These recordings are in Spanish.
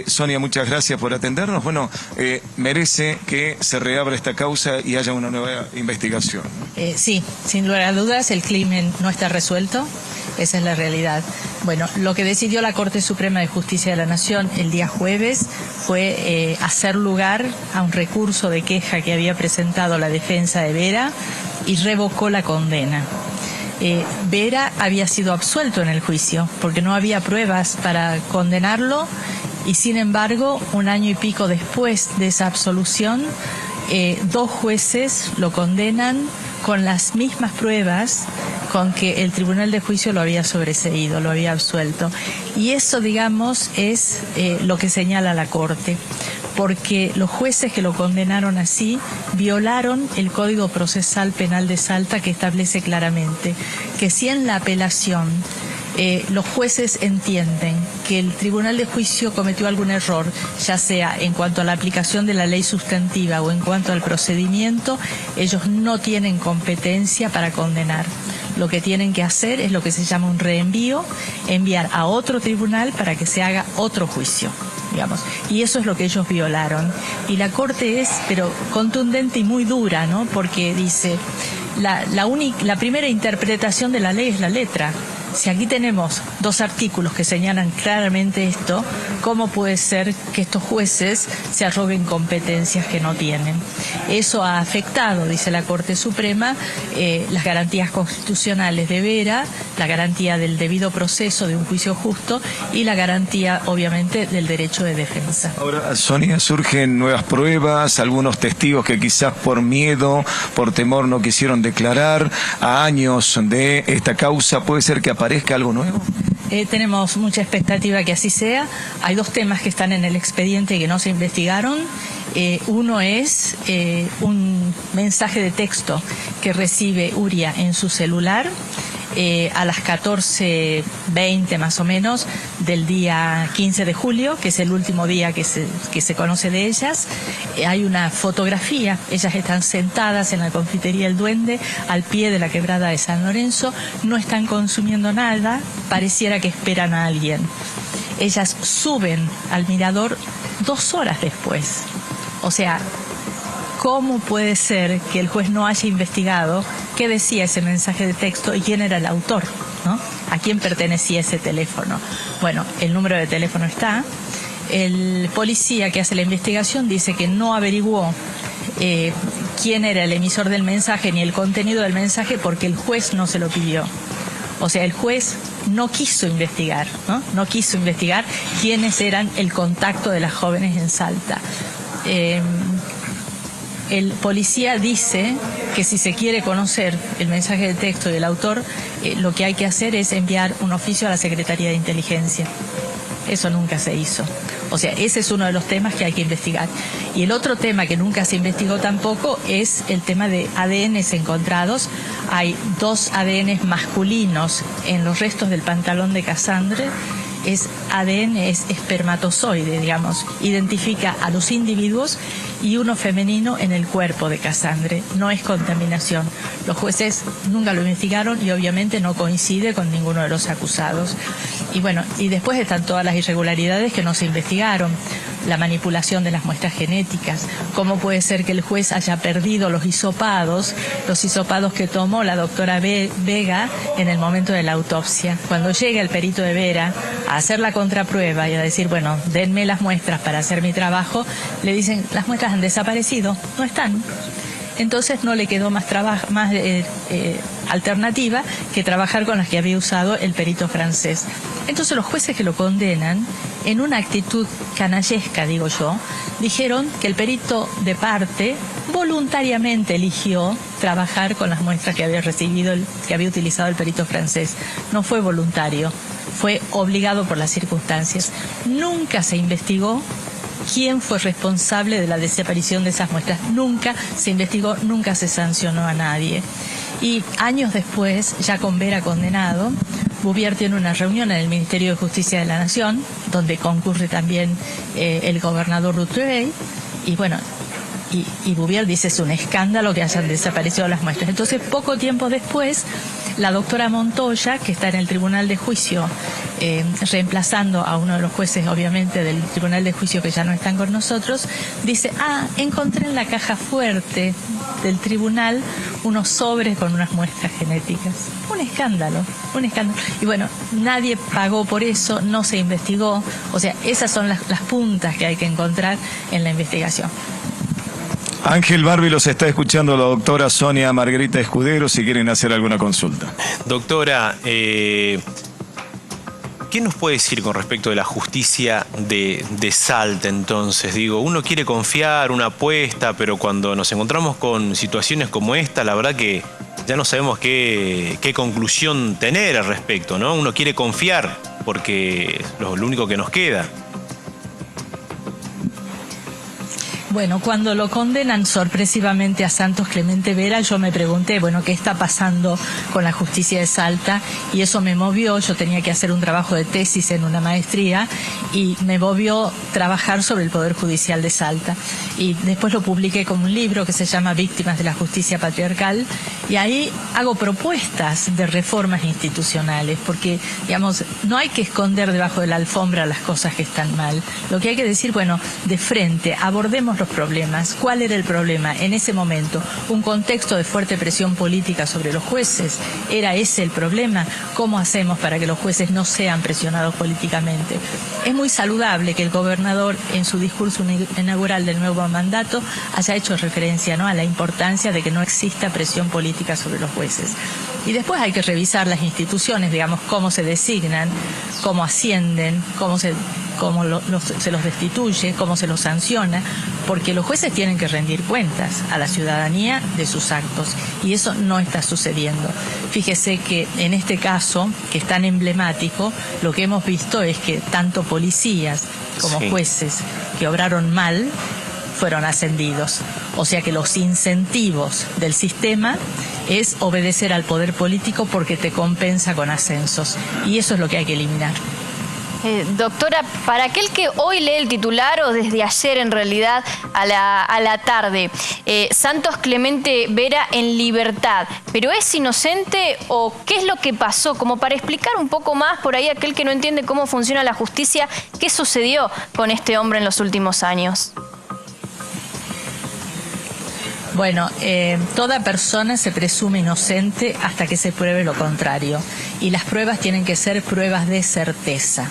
Sonia, muchas gracias por atendernos. Bueno, merece que se reabra esta causa y haya una nueva investigación. Sí, sin lugar a dudas, el crimen no está resuelto. Esa es la realidad. Bueno, lo que decidió la Corte Suprema de Justicia de la Nación el día jueves fue hacer lugar a un recurso de queja que había presentado la defensa de Vera y revocó la condena. Vera había sido absuelto en el juicio porque no había pruebas para condenarlo y sin embargo, un año y pico después de esa absolución, dos jueces lo condenan con las mismas pruebas con que el Tribunal de Juicio lo había sobreseído, lo había absuelto. Y eso, digamos, es lo que señala la Corte, porque los jueces que lo condenaron así violaron el Código Procesal Penal de Salta, que establece claramente que si en la apelación los jueces entienden que el Tribunal de Juicio cometió algún error, ya sea en cuanto a la aplicación de la ley sustantiva o en cuanto al procedimiento, ellos no tienen competencia para condenar. Lo que tienen que hacer es lo que se llama un reenvío, enviar a otro tribunal para que se haga otro juicio, digamos. Y eso es lo que ellos violaron. Y la Corte es, pero contundente y muy dura, ¿no? Porque dice, la primera interpretación de la ley es la letra. Si aquí tenemos dos artículos que señalan claramente esto, ¿cómo puede ser que estos jueces se arroguen competencias que no tienen? Eso ha afectado, dice la Corte Suprema, las garantías constitucionales de Vera, la garantía del debido proceso de un juicio justo y la garantía, obviamente, del derecho de defensa. Ahora, Sonia, surgen nuevas pruebas, algunos testigos que quizás por miedo, por temor no quisieron declarar. A años de esta causa, ¿puede ser que aparezca algo nuevo? Tenemos mucha expectativa que así sea. Hay dos temas que están en el expediente que no se investigaron. Uno es un mensaje de texto que recibe Uria en su celular a las 14:20 más o menos del día 15 de julio, que es el último día que se conoce de ellas. Hay una fotografía, ellas están sentadas en la confitería El Duende, al pie de la quebrada de San Lorenzo, no están consumiendo nada, pareciera que esperan a alguien. Ellas suben al mirador 2 horas después. O sea, ¿cómo puede ser que el juez no haya investigado qué decía ese mensaje de texto y quién era el autor, ¿no? ¿A quién pertenecía ese teléfono? Bueno, el número de teléfono está. El policía que hace la investigación dice que no averiguó quién era el emisor del mensaje ni el contenido del mensaje porque el juez no se lo pidió. O sea, el juez no quiso investigar, ¿no? No quiso investigar quiénes eran el contacto de las jóvenes en Salta. El policía dice que si se quiere conocer el mensaje de texto y el autor, lo que hay que hacer es enviar un oficio a la Secretaría de Inteligencia. Eso nunca se hizo. O sea, ese es uno de los temas que hay que investigar. Y el otro tema que nunca se investigó tampoco es el tema de ADNs encontrados. Hay 2 ADNs masculinos en los restos del pantalón de Casandre. ADN es espermatozoide, digamos, identifica a los individuos y uno femenino en el cuerpo de Casandre, no es contaminación. Los jueces nunca lo investigaron y obviamente no coincide con ninguno de los acusados. Y bueno, y después están todas las irregularidades que no se investigaron, la manipulación de las muestras genéticas, cómo puede ser que el juez haya perdido los hisopados que tomó la doctora Vega en el momento de la autopsia. Cuando llega el perito de Vera a hacer la contraprueba y a decir, bueno, denme las muestras para hacer mi trabajo, le dicen, las muestras han desaparecido, no están. Entonces no le quedó más alternativa que trabajar con las que había usado el perito francés. Entonces los jueces que lo condenan, en una actitud canallesca, digo yo, dijeron que el perito de parte voluntariamente eligió trabajar con las muestras que había recibido, que había utilizado el perito francés. No fue voluntario, fue obligado por las circunstancias. Nunca se investigó quién fue responsable de la desaparición de esas muestras. Nunca se investigó, nunca se sancionó a nadie. Y años después, ya con Vera condenado, Bouvier tiene una reunión en el Ministerio de Justicia de la Nación, donde concurre también el gobernador Dutrey, y bueno, y Bouvier dice, es un escándalo que hayan desaparecido las muestras. Entonces, poco tiempo después, La doctora Montoya, que está en el Tribunal de Juicio, reemplazando a uno de los jueces, obviamente, del Tribunal de Juicio que ya no están con nosotros, dice, encontré en la caja fuerte del tribunal unos sobres con unas muestras genéticas. Un escándalo, un escándalo. Y bueno, nadie pagó por eso, no se investigó. O sea, esas son las puntas que hay que encontrar en la investigación. Ángel Barbie, los está escuchando la doctora Sonia Margarita Escudero, si quieren hacer alguna consulta. Doctora, ¿qué nos puede decir con respecto de la justicia de Salta entonces? Digo, uno quiere confiar, una apuesta, pero cuando nos encontramos con situaciones como esta, la verdad que ya no sabemos qué conclusión tener al respecto, ¿no? Uno quiere confiar porque es lo único que nos queda. Bueno, cuando lo condenan sorpresivamente a Santos Clemente Vera, yo me pregunté, bueno, ¿qué está pasando con la justicia de Salta? Y eso me movió, yo tenía que hacer un trabajo de tesis en una maestría y me movió trabajar sobre el Poder Judicial de Salta. Y después lo publiqué como un libro que se llama Víctimas de la Justicia Patriarcal, y ahí hago propuestas de reformas institucionales, porque, digamos, no hay que esconder debajo de la alfombra las cosas que están mal. Lo que hay que decir, bueno, de frente, abordemos los problemas. ¿Cuál era el problema en ese momento? Un contexto de fuerte presión política sobre los jueces. ¿Era ese el problema? ¿Cómo hacemos para que los jueces no sean presionados políticamente? Es muy saludable que el gobernador, en su discurso inaugural del nuevo mandato, haya hecho referencia, ¿no?, a la importancia de que no exista presión política sobre los jueces. Y después hay que revisar las instituciones, digamos, cómo se designan, cómo ascienden, cómo se los destituye, cómo se los sanciona, porque los jueces tienen que rendir cuentas a la ciudadanía de sus actos, y eso no está sucediendo. Fíjese que en este caso, que es tan emblemático, lo que hemos visto es que tanto policías como jueces que obraron mal fueron ascendidos. O sea que los incentivos del sistema es obedecer al poder político porque te compensa con ascensos, y eso es lo que hay que eliminar. Doctora, para aquel que hoy lee el titular, o desde ayer en realidad a la tarde, Santos Clemente Vera en libertad, ¿pero es inocente o qué es lo que pasó? Como para explicar un poco más por ahí a aquel que no entiende cómo funciona la justicia, ¿qué sucedió con este hombre en los últimos años? Bueno, toda persona se presume inocente hasta que se pruebe lo contrario, y las pruebas tienen que ser pruebas de certeza.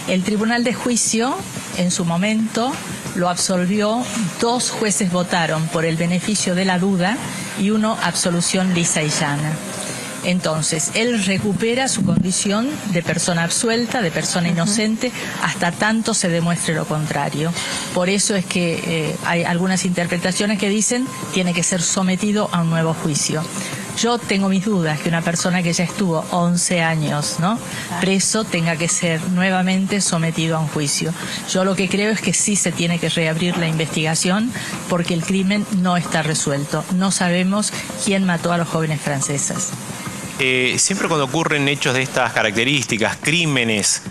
El Tribunal de Juicio, en su momento, lo absolvió, 2 jueces votaron por el beneficio de la duda y 1 absolución lisa y llana. Entonces, él recupera su condición de persona absuelta, de persona inocente, hasta tanto se demuestre lo contrario. Por eso es que hay algunas interpretaciones que dicen tiene que ser sometido a un nuevo juicio. Yo tengo mis dudas que una persona que ya estuvo 11 años, ¿no?, preso tenga que ser nuevamente sometido a un juicio. Yo lo que creo es que sí se tiene que reabrir la investigación porque el crimen no está resuelto. No sabemos quién mató a los jóvenes franceses. Siempre cuando ocurren hechos de estas características, crímenes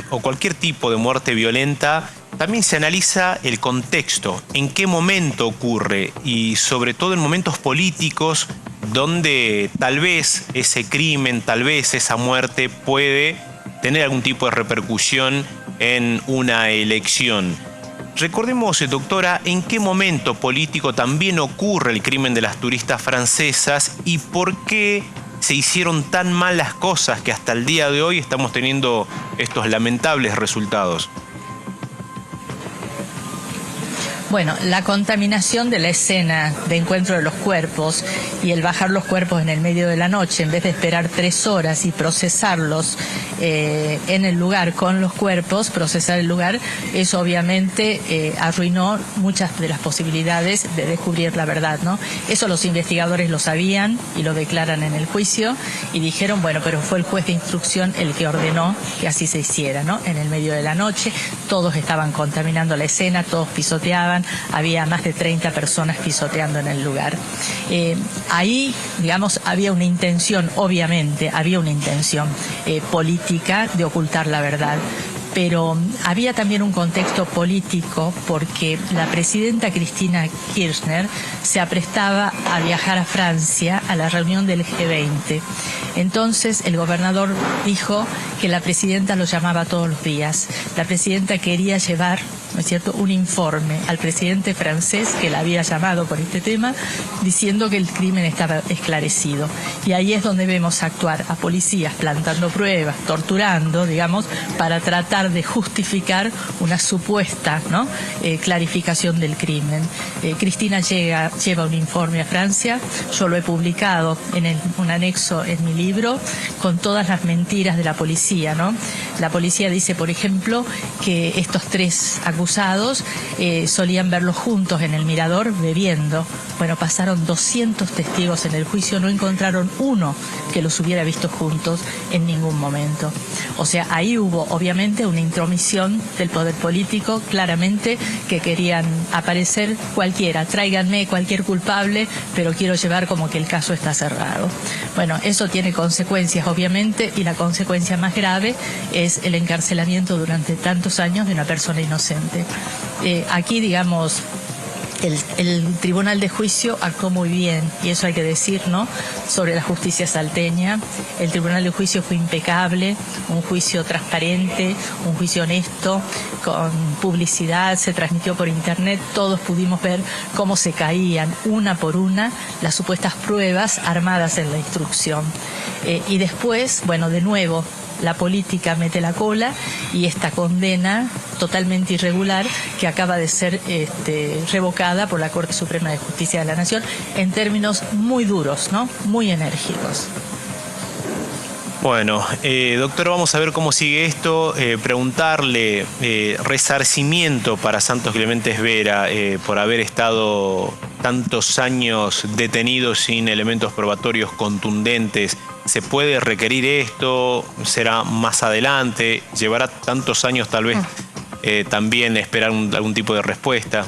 o cualquier tipo de muerte violenta, también se analiza el contexto, en qué momento ocurre, y sobre todo en momentos políticos donde tal vez ese crimen, tal vez esa muerte puede tener algún tipo de repercusión en una elección. Recordemos, doctora, en qué momento político también ocurre el crimen de las turistas francesas y por qué se hicieron tan mal las cosas que hasta el día de hoy estamos teniendo estos lamentables resultados. Bueno, la contaminación de la escena de encuentro de los cuerpos y el bajar los cuerpos en el medio de la noche, en vez de esperar 3 horas y procesarlos en el lugar con los cuerpos, procesar el lugar, eso obviamente arruinó muchas de las posibilidades de descubrir la verdad, ¿no? Eso los investigadores lo sabían y lo declaran en el juicio y dijeron, bueno, pero fue el juez de instrucción el que ordenó que así se hiciera, ¿no? En el medio de la noche, todos estaban contaminando la escena, todos pisoteaban, había más de 30 personas pisoteando en el lugar. Ahí, digamos, había una intención, obviamente, había una intención política de ocultar la verdad. Pero había también un contexto político porque la presidenta Cristina Kirchner se aprestaba a viajar a Francia a la reunión del G20. Entonces el gobernador dijo que la presidenta lo llamaba todos los días. La presidenta quería llevar, ¿no es cierto?, un informe al presidente francés que la había llamado por este tema, diciendo que el crimen estaba esclarecido. Y ahí es donde vemos actuar a policías plantando pruebas, torturando, digamos, para tratar de justificar una supuesta, ¿no?, clarificación del crimen. Cristina lleva un informe a Francia, yo lo he publicado en un anexo en mi libro, con todas las mentiras de la policía, ¿no? La policía dice, por ejemplo, que estos 3 acusados solían verlos juntos en el mirador bebiendo. Bueno, pasaron 200 testigos en el juicio, no encontraron uno que los hubiera visto juntos en ningún momento. O sea, ahí hubo obviamente una intromisión del poder político, claramente, que querían aparecer cualquiera, tráiganme cualquier culpable, pero quiero llevar como que el caso está cerrado. Bueno, eso tiene consecuencias obviamente, y la consecuencia más grave es el encarcelamiento durante tantos años de una persona inocente. Aquí, digamos, el Tribunal de Juicio actuó muy bien, y eso hay que decir, ¿no?, sobre la justicia salteña. El Tribunal de Juicio fue impecable, un juicio transparente, un juicio honesto, con publicidad, se transmitió por internet, todos pudimos ver cómo se caían una por una las supuestas pruebas armadas en la instrucción. Y después, bueno, de nuevo, la política mete la cola y esta condena totalmente irregular que acaba de ser revocada por la Corte Suprema de Justicia de la Nación en términos muy duros, ¿no?, muy enérgicos. Bueno, doctor, vamos a ver cómo sigue esto. Preguntarle resarcimiento para Santos Clemente Vera por haber estado tantos años detenido sin elementos probatorios contundentes. ¿Se puede requerir esto? ¿Será más adelante? ¿Llevará tantos años tal vez también esperar algún tipo de respuesta?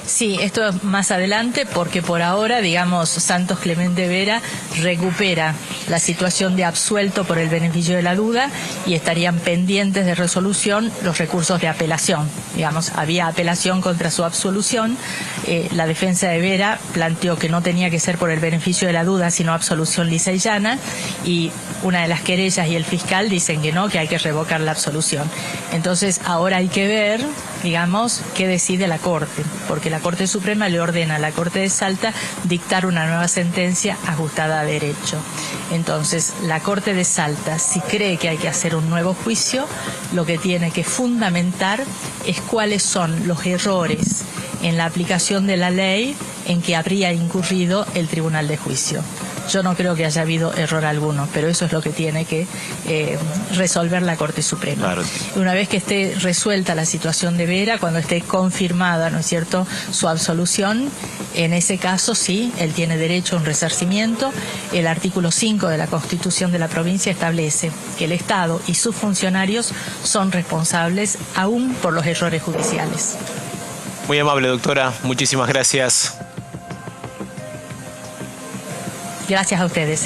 Sí, esto es más adelante porque por ahora, digamos, Santos Clemente Vera recupera la situación de absuelto por el beneficio de la duda y estarían pendientes de resolución los recursos de apelación. Digamos, había apelación contra su absolución. La defensa de Vera planteó que no tenía que ser por el beneficio de la duda, sino absolución lisa y llana, y una de las querellas y el fiscal dicen que no, que hay que revocar la absolución. Entonces, ahora hay que ver, digamos, qué decide la Corte, porque la Corte Suprema le ordena a la Corte de Salta dictar una nueva sentencia ajustada a derecho. Entonces, la Corte de Salta, si cree que hay que hacer un nuevo juicio, lo que tiene que fundamentar es cuáles son los errores en la aplicación de la ley en que habría incurrido el Tribunal de Juicio. Yo no creo que haya habido error alguno, pero eso es lo que tiene que resolver la Corte Suprema. Claro. Una vez que esté resuelta la situación de Vera, cuando esté confirmada, ¿no es cierto?, su absolución, en ese caso sí, él tiene derecho a un resarcimiento. El artículo 5 de la Constitución de la provincia establece que el Estado y sus funcionarios son responsables aún por los errores judiciales. Muy amable, doctora. Muchísimas gracias. Gracias a ustedes.